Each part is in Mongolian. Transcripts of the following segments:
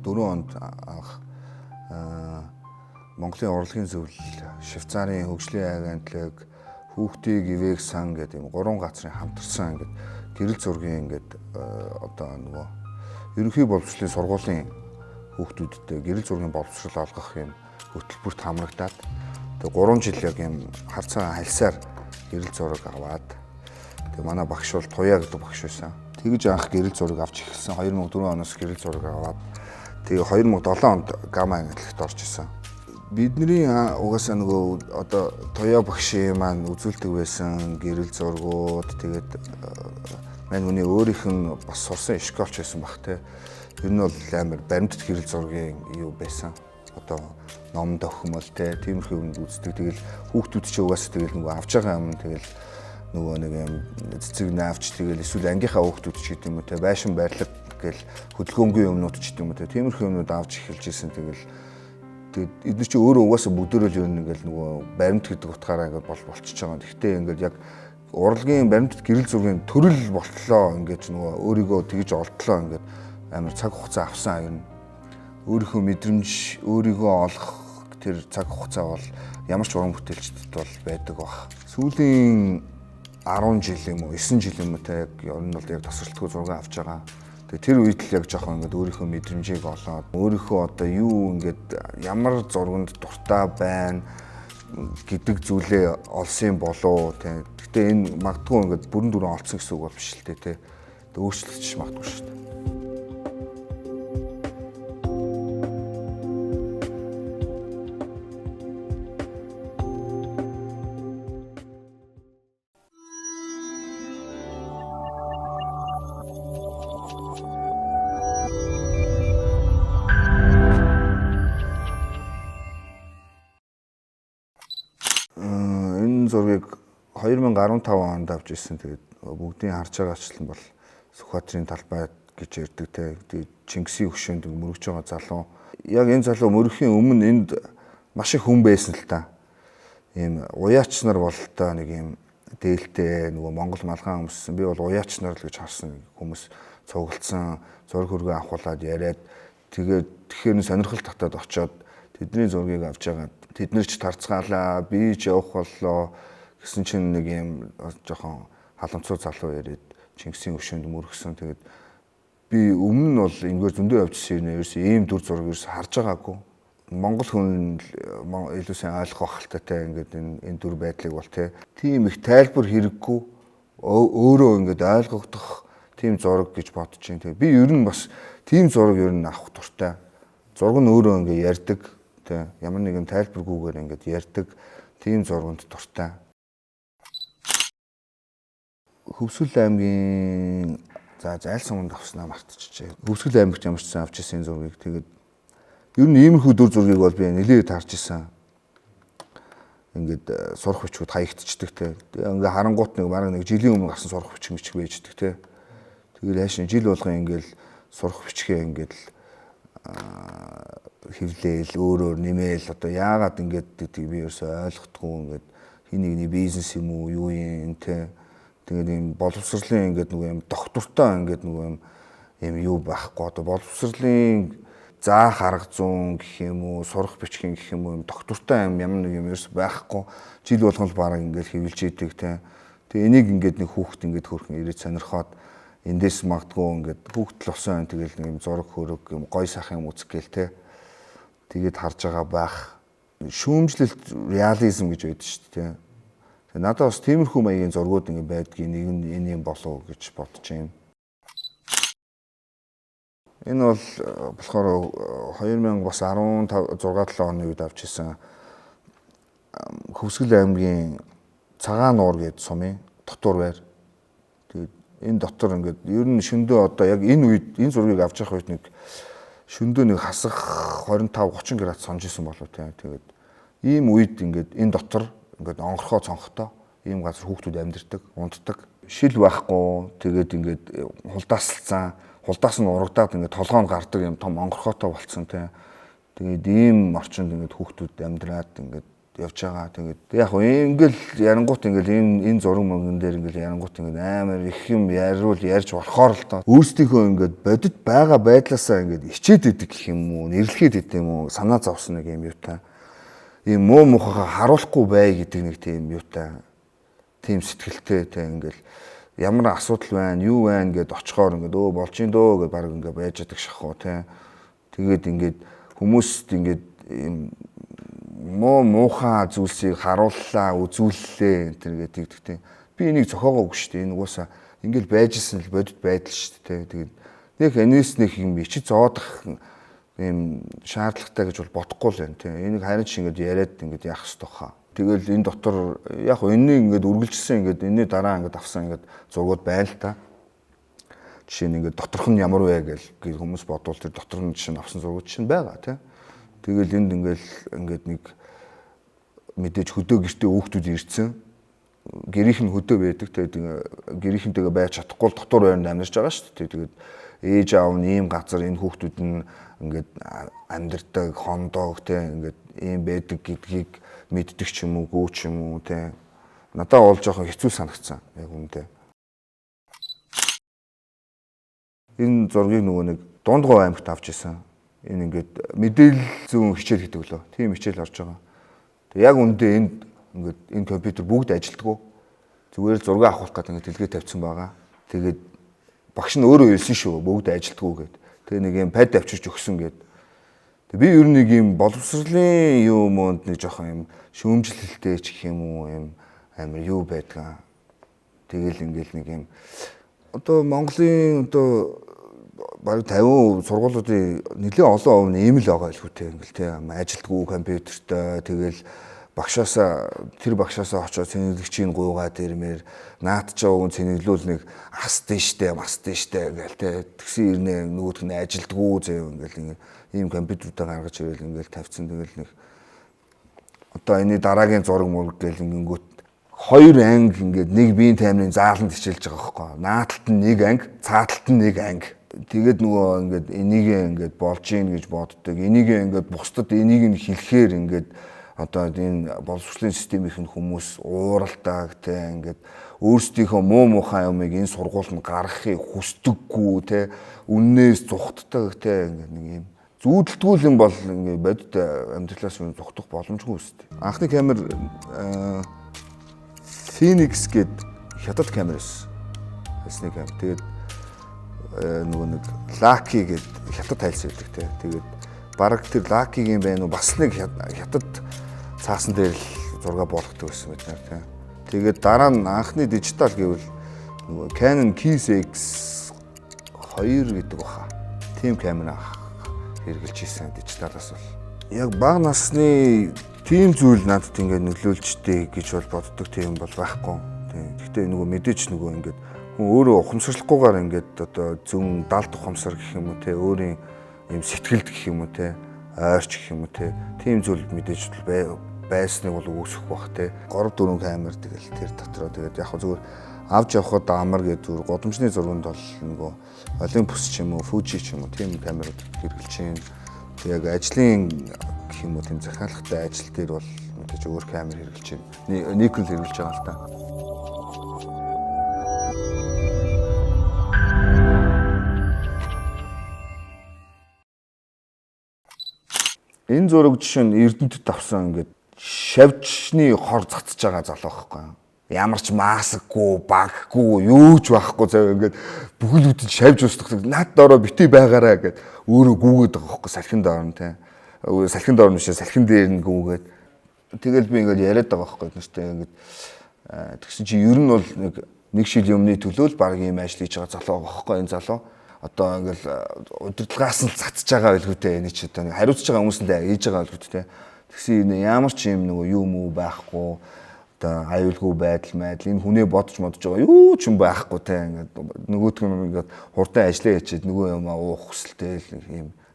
4 онд анх Монголын урлагийн зөвлөл, Швейцарын хөгжлийн агентлаг, хүүхдийг ивэг сан гэдэг юм 3 газрын хамтарсан ингээд гэрэл зургийн ингээд одоо нөгөө ерөнхий боловсролын сургуулийн хүүхдүүдтэй гэрэл зургийн боловсрол олгох юм хөтөлбөрт хамрагдаад тэгээ 3 жил яг юм хар цагаан хальсаар гэрэл зураг аваад тэгээ манай багш бол Туяа гэдэг багш байсан. Тэгж анх гэрэл зураг авч эхэлсэн. 2004 оноос гэрэл зураг аваад тэгээ 2007 онд гамма ангитлагт орж исэн. Бидний угаасаа нөгөө одоо Туяа багшийн маань үзүүлдэг байсан гэрэл зургууд тэгээд мань хүний өөрийнх нь бас сурсан школч байсан баг те. Ер нь бол амар баримтат гэрэл зургийн юу байсан. Одоо ном тохимол те тиймэрхүү юм үздэг. Тэгэл хүүхдүүд ч угаасаа тэгэл нөгөө авч байгаа юм тэгэл нөгөө нэг юм цэцэг наавч тэгэл эсвэл ангийнхаа хүүхдүүд ч гэдэг юм уу те байшин байрлал гэл хөдөлгөөнгүй юмнууд ч гэдэг юм уу те тиймэрхүү юмнууд авч эхэлж исэн тэгэл тэгээд эдгээр чи өөрөө угаасаа бүдэрэл юу нэгэл нөгөө баримт гэдэг утгаараа ингээд болчихж байгаа. Гэхдээ ингээд яг урлагийн баримтат гэрэл зургийн төрөл болтлоо ингээд нөгөө өөрийгөө тэгж олдлоо ингээд амар цаг хугацаа авсан юм. Өөрийнхөө мэдрэмж өөрийгөө олох тэр цаг хугацаа бол ямар ч уран бүтээлчдэд бол байдаг баг. Сүүлийн 10 жил юм уу 9 жил юм уу те яг ер нь бол яг тасралтгүй зураг авч байгаа. Тэгээ тэр үед л яг жоохон ингээд өөрийнхөө мэдрэмжийг олоод өөрийнхөө одоо юу ингээд ямар зурганд дуртай байна гэдэг зүйлээ олсон болоо тий. Гэтэ энэ магадгүй ингээд бүрэн дүрэн олцсон гэсэн үг бол биш л тий. Тэгээ өөрчлөгдөж магадгүй шүү дээ. Зургийг 2015 онд авч ирсэн. Тэгээд бүгдийн харж байгаачлан бол Сүхбаатарын талбай гэж ярьдаг те. Чингисийн хөшөөнд мөргөж байгаа залуу. Яг энэ залуу мөрөхийн өмнө энд маш их хүн байсан л та. Ийм уяач нар бол та нэг ийм дээлтэй нөгөө Монгол малгаан өмссөн. Би бол уяач нар л гэж харсан хүмүүс цуглдсан зураг хөргөө авахуулаад яриад тэгээд тэгэхээр сонирхол татаад очиод тэдний зургийг авч байгаа. Тэд нар ч тарцгаалаа, би ч явах боллоо гэсэн чинь нэг юм жоохон халамцуу залуу яриад Чингисийн өшөөнд мөргсөн. Тэгээд би өмнө нь бол энэгээр зөндөө явжсэн юм ерөөс ийм дүр зураг ерөөс харж байгаагүй. Монгол хүн илүү сайн ойлгох байх талтай ингээд энэ дүр байдлыг бол тийм их тайлбар хэрэггүй өөрөө ингээд ойлгогдох тийм зураг гэж бодож байна. Тэгээд би ер нь бас тийм зураг ер нь авах дуртай. Зураг нь өөрөө ингээд ярьдаг. Ямар нэгэн тайлбаргүйгээр ингээд ярьдаг тийм зурганд дуртай. Хөвсгөл аймгийн зайл суманд авснаа мартчихжээ. Хөвсгөл аймагт ямар ч сан авч ирсэн зургийг тэгээд ер нь иймэрхүү дүр зургийг бол би нэлээд харж исэн. Ингээд сурах бичгүүд хаягдчихдаг те. Ингээ харангуут нэг бараг нэг жилийн өмнө гарсан сурах бичиг байждаг те. Тэгэл хайшин жил болгон ингээл сурах бичгээ ингээд хевлээл өөрөөр нэмээл одоо яагаад ингэж гэдгийг би ерөөсөй ойлгохгүй ингээд хин нэгний бизнес юм уу юу юм те тэгээд юм боловсролын ингээд нөгөө юм доктортой ингээд нөгөө юм юу байхгүй одоо боловсролын заах арга зүүн гэх юм уу сурах бичгийн гэх юм уу юм доктортой юм ямар нэг юм ерөөс байхгүй жил болгон л бараг ингээд хевлж идэг те тэгээд энийг ингээд нэг хүүхэд ингээд хөрхөн ирээд сонирхоод эндээс магадгүй ингээд хүүхэд л болсон тэгэл нэг юм зураг хөрөг юм гой сайхан юм үзэх гээл те тэгээд харж байгаа байх. Шүүмжлэлт реализм гэж байдаг шүү дээ. Тэгээ надад бас тиймэрхүү маягийн зургууд ингэ байдгийг нэг нь энэ юм болов гэж бодож байна. Энэ бол болохоор 2015 6-7 оны үед авч ирсэн Хөвсгөл аймгийн Цагаан нуур гэдэг сумын дотор байр. Тэгээд энэ дотор ингээд ер нь шөндөө одоо яг энэ үед энэ зургийг авч явах үед нэг шөндөө нэг хасах 25-30 градус сонж исэн болов те. Тэгээд ийм үед ингээд энэ дотор ингээд онгорхоо цонхтой ийм газар хүүхдүүд амьдэрдэг, унтдаг. Шил байхгүй. Тэгээд ингээд хулдаас нь урагдаад ингээд толгоонд гардаг юм том онгорхоотой болцсон те. Тэгээд ийм орчинд ингээд хүүхдүүд амьдраад ингээд явж байгаа. Тэгээд яг ингээл ярангуут ингээл энэ зураг мөнгөн дээр ингээл ярангуут ингээл амар их юм ярьж болохоор л доо өөрсдийнхөө ингээд бодит байгаа байдлаасаа ингээд ичээд идэг гэх юм уу, нэрлэхэд идэв юм уу, санаа зовсон нэг юм юу та. Ийм муу мухаха харуулахгүй бай гэдэг нэг тийм юу та. Тийм сэтгэлтэй те ингээл ямар асуудал байна, юу байна гэд очихоор ингээд болж ин дөө гэж баг ингээд байж байгаа шахуу те. Тэгээд ингээд хүмүүст ингээд ийм муухай зүйлсийг харууллаа, үзүүллээ энэ гэдэг тэгтээ. Би энийг зохиогоогүй шүү дээ. Энэ угаасаа ингээл байжсэн л бодит байдал шүү дээ. Тэгээд нэг энэс нэг юм ичиж зоодох ийм шаардлагатай гэж бол бодохгүй л байна тийм. Энийг харин ч ингээд яриад ингээд яах ёстой хаа. Тэгэл энэ дотор яг энэнийг ингээд үргэлжилсэн ингээд энэний дараа ингээд авсан ингээд зургууд байна л та. Жишээ нь ингээд доторх нь ямар вэ гэж хүмүүс бодвол тэр дотор нь жишээ нь авсан зургууд чинь байгаа тийм. Тэгэл энд ингээд нэг мэдээж хөдөө гэртээ хүүхдүүд ирсэн. Гэрийнх нь хөдөө байдаг. Тэгээд гэрийнхэнтэйгээ байж чадахгүй дотор байранд амьдарч байгаа шүү дээ. Тэгээд ээж аав нь ийм газар энэ хүүхдүүд нь ингээд амьдардаг хондоог те ингээд ийм байдаг гэдгийг мэддэг ч юм уу, гүү ч юм уу те. Надад бол жоохон хэцүү санагдсан яг үүндээ. Энэ зургийг нөгөө нэг Дундгов аймагт авч исэн. Энэ ингээд мэдээлэл зүүн хичээл гэдэг лөө. Тийм хичээл орж байгаа. Тэг яг үндэ энд ингээд энэ компьютер бүгд ажилтгүй. Зүгээр л зураг авах гэдэг ингээд дэлгээ тавьсан байгаа. Тэгээд багш нь өөрөө хэлсэн шүү. Бүгд ажилтгүй гэд. Тэгээ нэг юм пад авчирч өгсөн гэд. Тэг би ер нь нэг юм боловсролын юм mooнд нэг жоохон юм шүүмжлэлтэй ч гэх юм уу юм амар юу байдгаа. Тэгэл ингээд нэг юм одоо Монголын одоо бараг 50% сургуулиудын нэлээд олон хувь нь ийм л байгаа л хүүтэй ингээл тийм ажилтгүй компьютертэй тэгэл тэр багшаасаа очоод цэнэглэгчийн гуйгаад ирмээр наадчаа өгөн цэнэглүүл нэг мастын штэ гээл тийм тэгсэн ирнэ нөгөөх нь ажилтгүй зөө ингээл ийм компьютертэй гаргаж ирэл ингээл тавьсан тэгэл нэг одоо энэ дараагийн зураг мөр гээл ингэнгүүт хоёр анги ингээд нэг биеийн таймрын зааланд хичээлж байгаа байхгүй наадталт нь нэг анги цааталт нь нэг анги тэгээд нөгөө ингээд энийг ингээд болж ийн гэж боддог. Энийг ингээд бусдад энийг нь хэлэхээр ингээд одоо энэ боловсролын системийн хүмүүс ууралдаг те ингээд өөрсдийнхөө муу мухай юмыг энэ сургуульд гаргахыг хүсдэггүй те үннээс зүхтдаг те ингээд нэг юм зүүдэлтгүүл юм бол ингээд бодит амьдралаас зүхтах боломжгүй үстэй. Анхны камер Phoenix гэдэг хятад камерс хэсний камер. Тэгээд нөгөө нэг Lucky гэдэг хятад тайлс байдаг те. Тэгээд бараг тэр Lucky-гийн байна уу бас нэг хятад цаасан дээр л зураг болгодог байсан бид нар те. Тэгээд дараа нь анхны дижитал гэвэл нөгөө Canon KISS-2 гэдэг баха. Тим камер хэрэгжилж ийсэн дижиталаас бол. Яг бага насны тийм зүйл надад ингээд нөлөөлжтэй гэж бол боддог тийм бол байхгүй. Тийм. Гэхдээ нөгөө мэдээч нөгөө ингээд хүн өөрөө ухамсарлахгүйгээр ингээд одоо зөв далд ухамсар гэх юм уу те өөрийн юм сэтгэлд гэх юм уу те ойрч гэх юм уу те тийм зүйл мэдээж байсныг бол үүсэх бах те 3-4 камер тэгэл тэр дотроо тэгээд яг зүгээр авч явхад амар гэдэг зүгээр годамжны зурганд бол нөгөө Olympus ч юм уу Fuji ч юм уу тийм камерууд хэрэгжилж байна. Яг ажлын гэх юм уу тийм захиалгатай ажил дээр бол мэдээж өөр камер хэрэгжилж байна. Nikon хэрэгжилж байгаа л та. Энэ зураг жишээ нь Эрдэнэтэд авсан ингээд шавжны хор цацж байгаа залуу байхгүй юу? Ямар ч маасаггүй, баггүй, юу ч байхгүй зав ингээд бүхэл бүтэн шавж устдаг. Наад доороо битий байгаараа гэд өөрөө гүүгээд байгаа байхгүй салхин доор нь те. Салхин доор нь биш салхин дээр нь гүүгээд. Тэгэл би ингээд яриад байгаа байхгүй нэртэй ингээд тэгсэн чи ер нь бол нэг шил юмны төлөө л баг ийм ажил хийж байгаа залуу байгаа байхгүй энэ залуу. Одоо ингээл удирдлагаас нь цацж байгаа байлгүйтэй энэ ч одоо хариуцж байгаа хүмүүс нь хийж байгаа байлгүйтэй. Тэгсэн ямар ч юм нөгөө юу мүү байхгүй одоо аюулгүй байдал энэ хүнээ бодож байгаа юу ч юм байхгүй те ингээд нөгөөтг нь ингээд хурдан ажиллаа хийчихэд нөгөө юм уух хүсэлтэй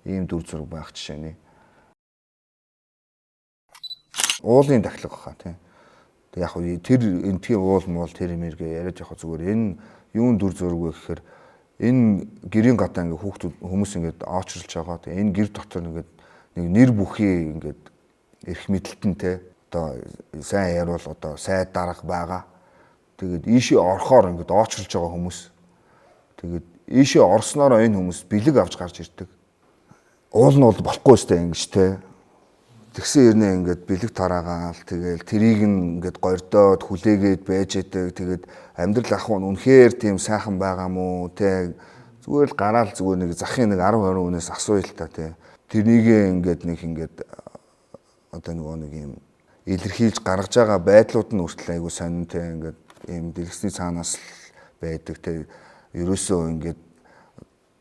ийм дүр зураг байх жишээний. Уулын дахлаг баха те. Тэг яг тэр энтгийн уул муул тэр юмэргээ яриад явах зүгээр энэ юун дүр зураг вэ гэхээр энэ гэрийн гадаа ингээ хүмүүс ингээд оочрлж байгаа. Тэгээ энэ гэр дотор ингээд нэг нэр бүхий ингээд эрх мэдэлтэн те одоо сайн яривал одоо сайд дарга байгаа. Тэгээд ийшээ орохоор ингээд оочрлж байгаа хүмүүс. Тэгээд ийшээ орсноор энэ хүмүүс бэлэг авч гарч ирдэг. Уул нь бол болохгүй сте ингэж те. Тэгсэн ирнэ ингээд бэлэг тараагаал тэгэл трийг ингээд гордоод хүлээгээд байж идэг. Тэгээд амьдрал ах нь үнэхээр тийм сайхан байгаа мó те. Зүгээр л гараал зүгээр нэг захын нэг 10-20 үнээс асууя л та те. Тэрнийг ингээд одоо нэг юм илэрхийлж гаргаж байгаа байдлууд нь үртэл айгу сонин те ингээд ийм дэлгэцний цаанаас байдаг те. Ерөөсөө ингээд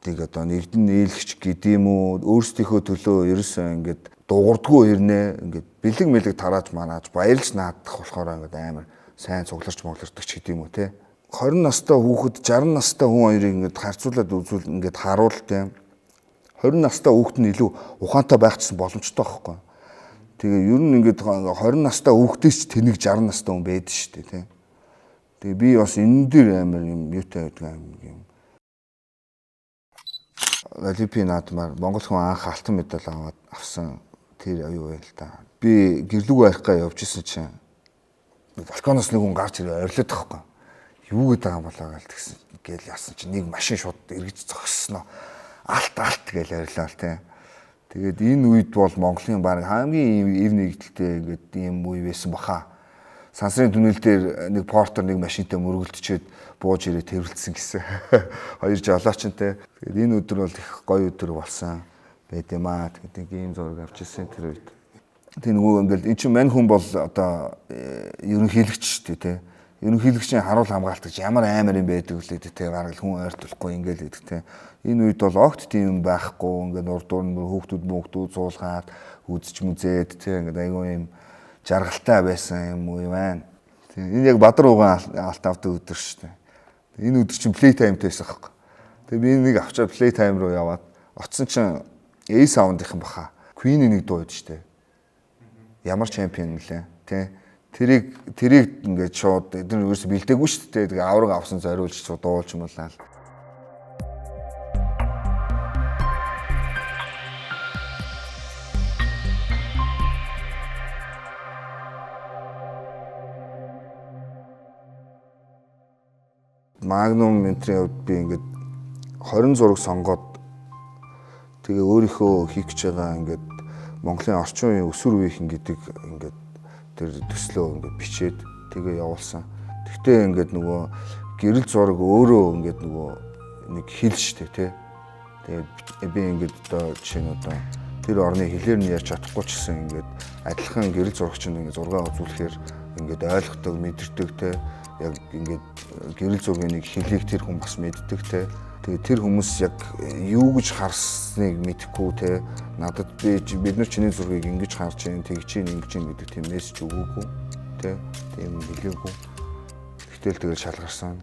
тийг одоо нэгдэн нийлэгч гэдэм үү өөрсдийнхөө төлөө ерөөсөө ингээд дуурдгүй ирнэ ингээд бэлэг мэлэг тарааж манааж баярлж наадах болохоор ингээд амар сайн цугларч моглордог ч гэдэм үү те. 20 настай хүүхэд 60 настай хүн хоёрыг ингээд харьцуулаад үзвэл ингээд харуул те. 20 настай хүүхэд нь илүү ухаантай байх гэсэн боломжтой байхгүй. Тэгээ ер нь ингээд 20 настай хүүхдээс ч тэнэг 60 настай хүн байдаг шүү дээ те. Тэгээ би бас энэ дээр амар юм юутай байдаг юм. Олимпийн наадмаар Монгол хүн анх алтан медаль авсан тэр аюу байл та. Би гэрлүүг барихгаа явж исэн чинь балконоос нэг хүн гарч ирээ орилоод тахгүй. Юу гэдэг юм болоо гэл тэгсэн. Гээл яасан чинь нэг машин шууд эргэж зогссноо. Алт гээл орилоо те. Тэгээд энэ үед бол Монголын баг хамгийн ив нэгдэлтэй ингээд ийм үе байсан баха. Сансрын түнэл дээр нэг портер нэг машинтай мөргөлдөчөөд бууж ирээ тэрвэлсэн гэсэн. Хоёр жолоочтой. Тэгээд энэ өдөр бол их гоё өдөр болсон байт юм аа. Тэгээд ийм зураг авч ирсэн тэр үед. Тэг нөгөө ингээд эн чинь мань хүн бол одоо ерөнхийлөгч шүү дээ те. Ерөнхийлөгчийн харуул хамгаалт гэж ямар амар юм байдаг үлээ те. Гаргал хүн ойртуулахгүй ингээд байдаг те. Энэ үед бол огт тийм байхгүй. Ингээд урдуур нь хүүхдүүд суулгаад үзэж мүзээд те. Ингээд айгүй юм жаргалтай байсан юм уу юм байна. Энэ яг Бадар уугаан алт авдаг өдөр шүү дээ. Энэ өдөр чинь плей таймтай байсан байхгүй. Тэгээ би нэг авчаад плей тайм руу яваад оцсон чинь A-Sound-ийнхан баха. Queen-ийн нэг дуу байдаг шүү дээ. Ямар чемпион нэлээ тий. Тэрийг ингээд шууд эдгээр ерөөсө бэлдээгүй шүү дээ. Тэгээ авраг авсан зориулж дуулж юм болаа. Магнум ментрийн хувьд би ингээд 20 зураг сонгоод тэгээ өөрийнхөө хийх гэж байгаа ингээд Монголын орчин үеийн өсвөр үеийнхэн гэдэг ингээд тэр төслөө ингээд бичээд тэгээ явуулсан. Тэгтээ ингээд нөгөө гэрэл зураг өөрөө ингээд нөгөө нэг хэл штэ тий. Тэгээ би ингээд одоо жишээ нь одоо тэр орны хэлээр нь ярьж чадахгүй ч гэсэн ингээд адилхан гэрэл зурагч нь ингээд зураг үзүүлэхээр ингээд ойлгохдаг, мэдэрдэг тий. Яг ингээд гэрэл зургийн нэг хэлийг тэр хүн бас мэддэг те. Тэгээ тэр хүмүүс яг юу гэж харсныг мэдэхгүй те. Надад бид нар чиний зургийг ингэж харж байна, тэгж чинь ингэж юм гэдэг тийм мессеж өгөөгүй те. Тийм хэлээгүй. Гэтэл тэгэл шалгарсан.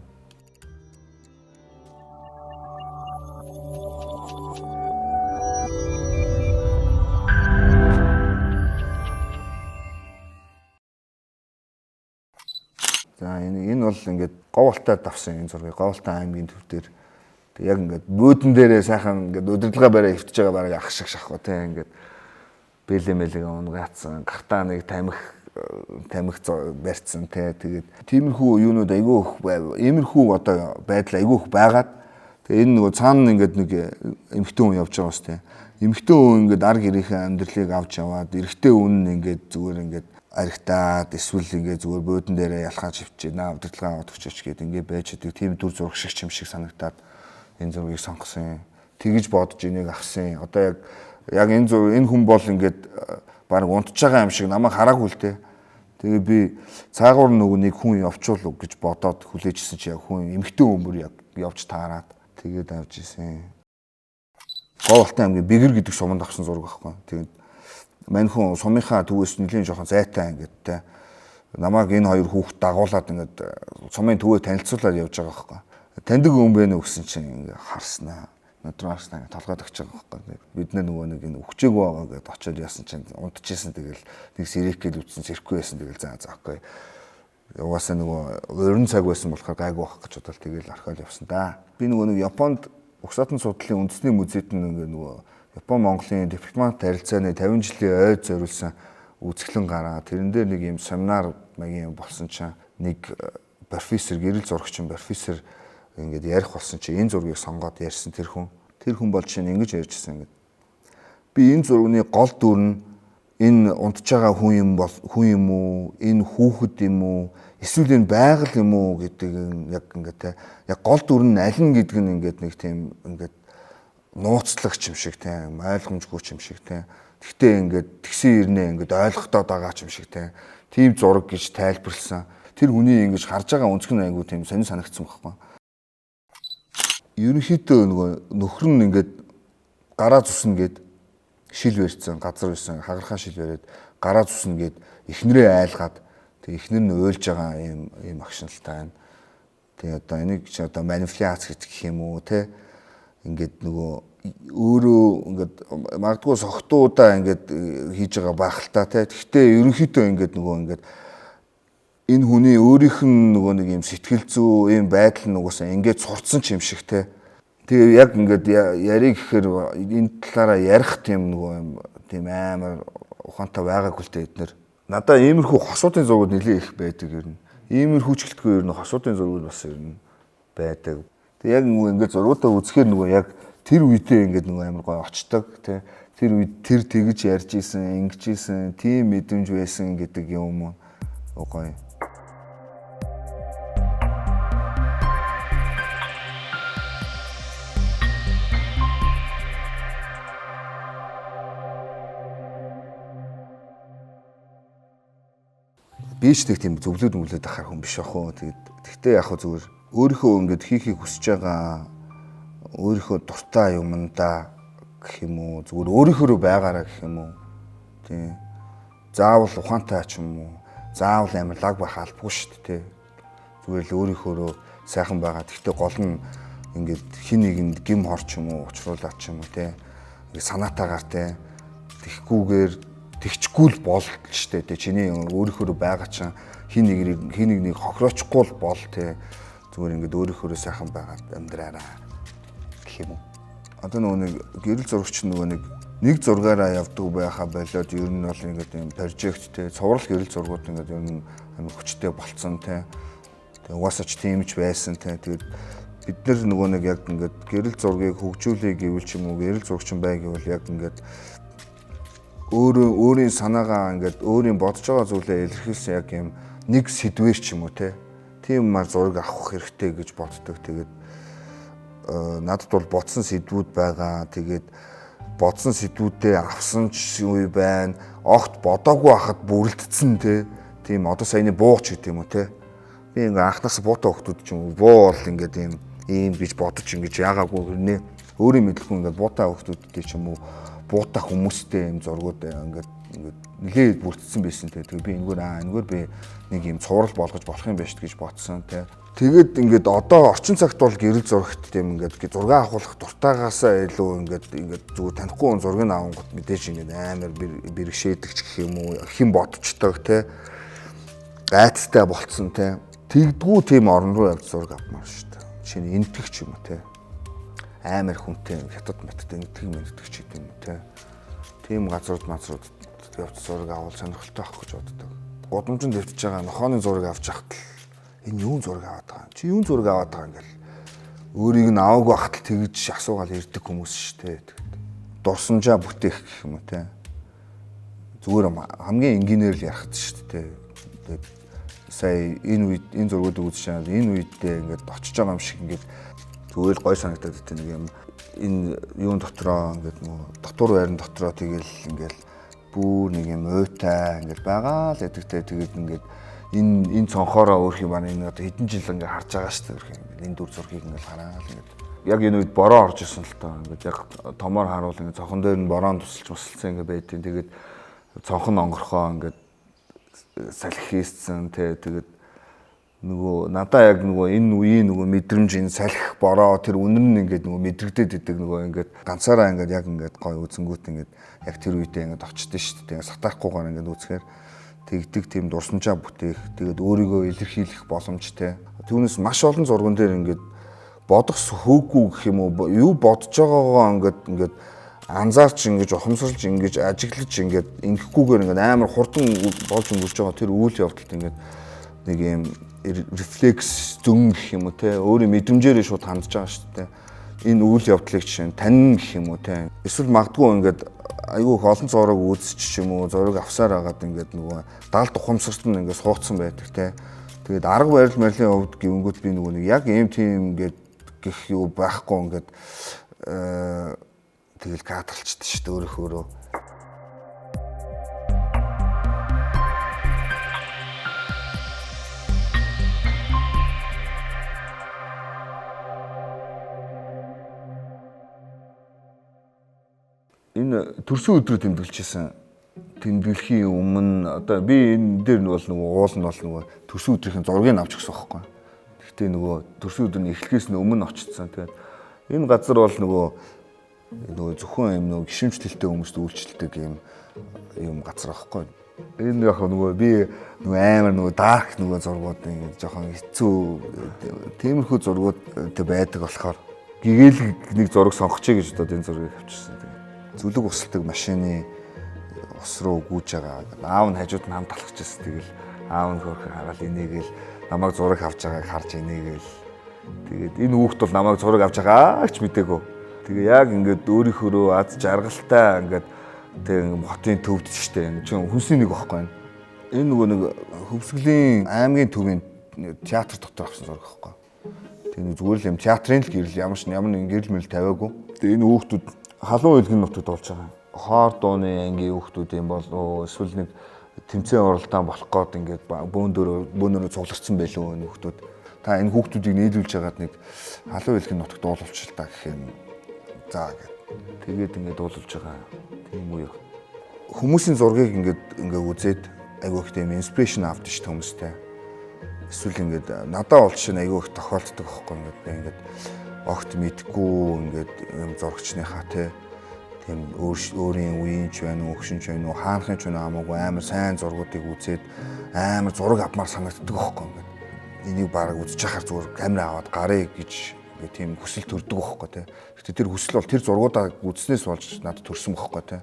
За энэ бол ингээд говьалтай давсан энэ зургийг говьалтай аймгийн төв дээр тэг яг ингээд бөөдөн дээрээ сайхан ингээд удирдлага бариа хөвтөж байгаа бараг ах шиг шахах те ингээд бэлэмэлэг унгаацсан гартаа нэг тамхи барьцсан те тэгээд тиймэрхүү юунууд айгүй их иймэрхүү одоо байдал айгүй их байгаад тэг энэ нөгөө цаана ингээд нэг эмхтэн хүн явж байгаа бас те эмхтэн хүн ингээд ар гэрийнхээ амьдралыг авч яваад эрэгтэй хүн ингээд зүгээр ингээд аригтаад эсвэл ингээ зүгээр бөөдөн дээрээ ялхаж хөвчээ наа удирдлагаа авахч гээд ингээ байж идэг тийм дүр зураг шиг юм шиг санагдаад энэ зургийг сонгосон. Тэгж бодож энийг авсан. Одоо яг энэ зураг энэ хүн бол ингээд баг унтж байгаа юм шиг намайг хараагүй л дээ. Тэгээ би цаагуур нөгөө нэг хүн явчул гэж бодоод хүлээжсэн чи яг хүн эмхтэн өмөр явж таарад тэгээд авч исэн. Говьалтай аймгийн Бэгэр гэдэг суманд авсан зураг байхгүй. Тэгээд мань хүн сумынхаа төвөөс нэлийн жоохон зайтай ингээд те намайг энэ хоёр хүүхд дагуулад ингээд сумын төвөө танилцуулаад явж байгаа байхгүй. Таньдаг хүн бэ нэ гэсэн чинь ингээд харснаа. Нудрааснаа толгойд өгч байгаа байхгүй. Бид нөгөө нэг энэ өгчээгүй байгаа гэдээ очиод яасан чинь унтчихсэн тэгэл нэг сэрэггээл үтсэн сэрхгүй байсан тэгэл за окей. Угаасаа нөгөө 20 цаг байсан болохоор гайгүй байх гэж бодвол тэгэл орхиод явсан да. Би нөгөө нэг Японд угсаатан судлалын үндэсний музейд нэг нөгөө Япон Монголын дипломат харилцааны 50 жилийн ойд зориулсан үзэсгэлэн гараа. Тэрэн дээр нэг юм семинар магийн болсон чинь нэг профессор, гэрэл зурагч профессор ингээд ярих болсон чинь энэ зургийг сонгоод ярьсан тэр хүн бол чинь ингэж ярьжсэн ингээд. Би энэ зургийн гол дүр нь энэ унтж байгаа хүн юм уу? Энэ хүүхэд юм уу? Эсвэл энэ байгаль юм уу гэдэг яг ингээд те яг гол дүр нь аль нь гэдэг нь ингээд нэг тийм ингээд нууцлагч юм шиг те ойлгомжгүй юм шиг те. Гэхдээ ингээд тэгсэн ирнэ ингээд ойлгохтоод байгаа юм шиг те. Тийм зураг гэж тайлбарлсан. Тэр хүний ингэж харж байгаа өнцг нь айгу тийм сонир санагдсан байхгүй. Ерөнхийдөө нөгөө нөхөр нь ингээд гараа зүснэ гэд шил барьсан, газар байсан, хагархаа шил бариад гараа зүснэ гэд эхнэрээ айлгаад тэг эхнэр нь уйлж байгаа ийм агшинтай байна. Тэг одоо энийг чи одоо манипуляц гэж гэх юм уу те. Ингээд нөгөө өөрөө ингээд магадгүй согтуудаа ингээд хийж байгаа байхaltaа те. Гэхдээ ерөнхийдөө ингээд нөгөө ингээд энэ хүний өөрийнх нь нөгөө нэг юм сэтгэл зүй ийм байдал нь угаасаа ингээд сурцсан ч юм шиг те. Тэгээ яг ингээд яриг гэхээр энэ талаараа ярих тийм нөгөө юм тийм амар ухаантай байгаагүй л те эднэр. Надаа иймэрхүү хосуудын зургууд нэлээ их байдаг ер нь. Иймэрхүү ч гэлтгүй ер нь хосуудын зургууд бас ер нь байдаг. Тэг яг нөгөө ингээд зургуудаа үзэхээр нөгөө яг тэр үедээ ингээд нөгөө амар гой очдог те. Тэр үед тэр тэгж ярьж исэн, ингэж исэн, тийм мэдрэмж байсан гэдэг юм уу гоё. Би ч тийм зөвлөд ахаар хүн биш ах уу. Тэгтээ яг зүгээр өөрийнхөө ингээд хийхийг хүсэж байгаа өөрийнхөө дуртай юмдаа гэх юм уу зүгээр өөрийнхөө байгаараа гэх юм уу. Тийм. Заавал ухаантай ч юм уу. Заавал амар лаг байх албагүй шүү дээ. Зүгээр л өөрийнхөө сайхан байгаа. Тэгтээ гол нь ингээд хин нэгэнд гим хорч юм уу учруулаад ч юм уу те. Ингээд санаатаагаар те. Тэгхгүйгээр тэгчгүй л бол ч те чиний өөрийнхөө байгаа чинь хин нэг хохироочгүй л бол те зүгээр ингээд өөрийнхөө сайхан байгаад амьдраараа гэх юм уу. Одоо нэг гэрэл зурагч нөгөө нэг зургаараа явдаг байхаа болоод ер нь бол ингээд юм прожект те цуврал гэрэл зургууд ингээд ер нь амар хүчтэй болцсон те. Тэгээ угаасаа ч тийм ч байсан те. Тэгээд бид нар нөгөө нэг яг ингээд гэрэл зургийг хөгжүүлэе гэвэл ч юм уу гэрэл зурагч бай гэвэл яг ингээд өөрийн санаагаа ингээд өөрийн бодож байгаа зүйлээ илэрхийлсэн яг юм нэг сэдвэр ч юм уу те. Тийм мар зураг авах хэрэгтэй гэж боддог. Тэгээд надад бол бодсон сэдвүүд байгаа. Тэгээд бодсон сэдвүүдээ авсан ч үе байна. Огт бодоогүй хахад бүрэлдсэн те. Тийм одоо саяны бууч гэдэг юм уу те. Би ингээ анхнаас буутай хүмүүс ч юм уу буу бол ингээд ийм гэж бодож ингэж яагаагүй гэрнэ. Өөрийн мэдлэхгүй ингээд буутай хүмүүстэй ч юм уу буутай хүмүүстэй юм зургууд ингээд нэлээд бүрдсэн байсан те. Тэгээ би энэгээр би нэг юм цуврал болгож болох юм байна шүү гэж бодсон те. Тэгээд ингээд одоо орчин цагт бол гэрэл зурагт тийм ингээд зураг авахлах дуртайгаасаа илүү ингээд зүгээр танихгүй хүн зургийг авангууд мэдээж ингээд амар бэрхшээдэг ч гэх юм уу хэн бодцдог те. Гайцтай болцсон те. Тэгдгүү тийм орн руу явж зураг авмаар шүү дээ. Шинэ энтгэгч юм уу те. Амар хүнтэй хятад мэддэг ч гэдэг юм те. Тийм газрууд явж зураг авал сонирхолтой авах гэж боддог. Гудамжинд дэвтэж байгаа нохооны зураг авч явахад энэ юун зураг аваад байгаа. Чи юун зураг аваад байгаа ингээл өөрийг нь аваагүй хахад тэгж асуугаал ирдэг хүмүүс шүү дээ. Дурсамжаа бүтээх гэх юм уу те. Зүгээр хамгийн энгийнээр л ярахд шүү дээ. Тэгээд сая энэ үед энэ зургуудыг үзэж чад энэ үедээ ингээд очиж байгаа юм шиг ингээд зүгээр гой санагдаад байна нэг юм энэ юун дотроо ингээд нөгөө дотор байран дотроо тэгэл ингээд бүр нэг юм уйтай ингээд байгаа л гэдэг те. Тэгээд ингээд энэ цонхоороо өөрх юм байна энэ одоо хэдэн жил ингээд харж байгаа шүү дээ. Энэ дүр зургийг ингээд хараад ингээд яг энэ үед бороо орж исэн л таа. Ингээд яг томоор харуул ингээд цонхон дээр нь бороон тусалж мусалсан ингээд байдیں۔ Тэгээд цонхон онгорхоо ингээд салхи хийсэн те. Тэгээд нөгөө надаа яг нөгөө энэ үеийн нөгөө мэдрэмж энэ салхи бороо тэр үнэр нь ингээд нөгөө мэдрэгдээд идэг нөгөө ингээд ганцаараа ингээд яг ингээд гой үзэнгүүт ингээд яг тэр үедээ ингээд очдсон шүү дээ. Сатахгүйгээр ингээд үзэхээр тэгдэг тийм дурсамжаа бүтээх тэгээд өөрийгөө илэрхийлэх боломжтой. Түүнээс маш олон зурган дээр ингээд бодох хөөгүй гэх юм уу юу бодож байгаагаа ингээд анзаарч ингэж ухамсарлж ингэж ажиглаж ингэж ингэхгүйгээр ингээд амар хурдан болж өнгөрч байгаа тэр үйл явдалд ингээд нэг юм рефлекс зөн гэх юм уу те өөрийн мэдрэмжээрээ шууд хандж байгаа шүү дээ. Энэ үйл явдлыг жишээ нь тань гэх юм уу те эсвэл магадгүй ингээд айгүй их олон зураг үзчих ч юм уу зураг авсаар агаад ингээд нөгөө даалд ухамсарт нь ингээд суудсан байдаг те. Тэгээд арга барил мэрлийн хувьд гингүүт би нөгөө нэг яг ийм тийм ингээд гэх юу байхгүй ингээд тэгэл кадралчдаг шүү дээ өөрөөхөөрөө. Энэ төрсөн өдрөө тэмдэглэжсэн тэмдэглэхийн өмнө одоо би энэ дээр бол нөгөө уул нь бол нөгөө төрсөн өдрийн зургийг авч өгсөн байхгүй. Гэхдээ нөгөө төрсөн өдрийн эхлэхээс өмнө очсон. Тэгээд энэ газар бол нөгөө зөвхөн юм нөгөө гişмжлэлтэй хүмүүст үйлчлдэг юм газар байхгүй. Энэ яг нөгөө би нөгөө амар нөгөө дарк нөгөө зургууд ингэ жоохон хэцүү тиймэрхүү зургууд байдаг болохоор гэгэл нэг зураг сонгочихъя гэж одоо энэ зургийг авчихсан. Зүлэг усалдаг машины ус руу гүйж байгаа. Аав нь хажууд нь хамт алхаж ирсэн. Тэгэл аав нь хөрх хараад энийгэл намайг зураг авч байгааг харж энийгэл. Тэгээд энэ хүүхд бол намайг зураг авч байгаа ч мэдээгүй. Тэгээ яг ингээд өөрийнхөө аз жаргалтай ингээд тэг хотын төвд штэ юм чинь хүнсний нэг байхгүй. Энэ нөгөө нэг Хөвсгөлийн аймгийн төвийн театр дотор авсан зураг байхгүй. Тэгээ нэг зүгээр л юм театрын л гэрэл ямар нэг гэрэл мэл тавиагүй. Тэгээ энэ хүүхдүүд халуун хэлгийн нутагт болж байгаа. Хоор дууны ангийн хүүхдүүд юм болов эсвэл нэг тэмцээн оролдоон болох гээд ингээд бөөнөрөө цугларсан байлгүй энэ хүүхдүүд. Та энэ хүүхдүүдийг нийлүүлж хагаад нэг халуун хэлгийн нутагт дуулуулж л та гэх юм. За тэгээд ингээд дуулуулж байгаа. Тийм үү. Хүмүүсийн зургийг ингээд үзээд айгүй их тийм инспирэшн авдаг ш хүмүүстэй. Эсвэл ингээд надад бол чинь айгүй их тохиолддог байхгүй ингээд огт мэдгүй ингээд юм зурагчныхаа тийм өөрийн үеийн ч байна уу өгшин ч байна уу хаанхын ч байна хамаагүй амар сайн зургуудыг үзээд амар зураг авмаар санагддаг байхгүй ингээд энийг бараг үзэж яхаар зүгээр камера аваад гарыг гэж ингээд тийм хүсэл төрдөг байхгүй те. Гэтэ тэр хүсэл бол тэр зургуудаа үзснээс болж надад төрсөн байхгүй те.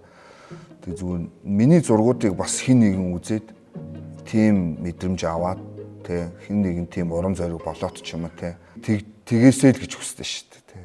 Тэг зүгээр миний зургуудыг бас хин нэгэн үзээд тийм мэдрэмж аваад те хин нэгэн тийм урам зориг болоод ч юм уу те. Тэгээсэй л гэж хүсдэг шүү дээ те.